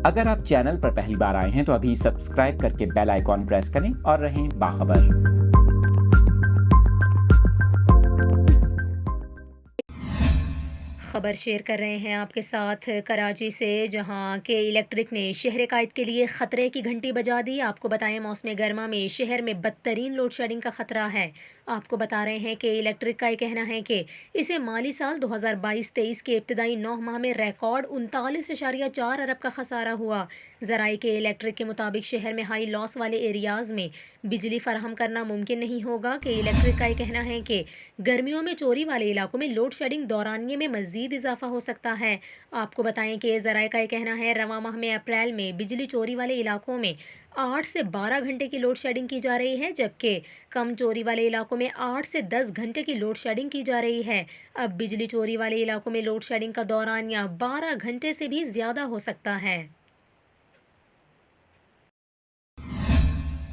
अगर आप चैनल पर पहली बार आए हैं तो अभी सब्सक्राइब करके बेल आइकॉन प्रेस करें और रहें बाखबर। खबर शेयर कर रहे हैं आपके साथ कराची से, जहां के इलेक्ट्रिक ने शहर कायद के लिए ख़तरे की घंटी बजा दी। आपको बताएं, मौसम गर्मा में शहर में बदतरीन लोड शेडिंग का ख़तरा है। आपको बता रहे हैं कि इलेक्ट्रिक का ये कहना है कि इसे माली साल 2022-23 के इब्तदाई 9 माह में रिकॉर्ड 39.4 अरब का खसारा हुआ। ज़राए के इलेक्ट्रिक के मुताबिक शहर में हाई लॉस वाले एरियाज़ में बिजली फराहम करना मुमकिन नहीं होगा। कि इलेक्ट्रिक का ये कहना है कि गर्मियों में चोरी वाले इलाकों में लोड शेडिंग दौरानिये में मज़ीद इजाफा हो सकता है। आपको बताएं कि ज़राए का ये कहना है, रवां माह में अप्रैल में बिजली चोरी वाले इलाकों में 8 से 12 घंटे की लोड शेडिंग की जा रही है, जबकि कम चोरी वाले इलाकों में 8 से 10 घंटे की लोड शेडिंग की जा रही है। अब बिजली चोरी वाले इलाकों में लोड शेडिंग का दौरानिया 12 घंटे से भी ज़्यादा हो सकता है।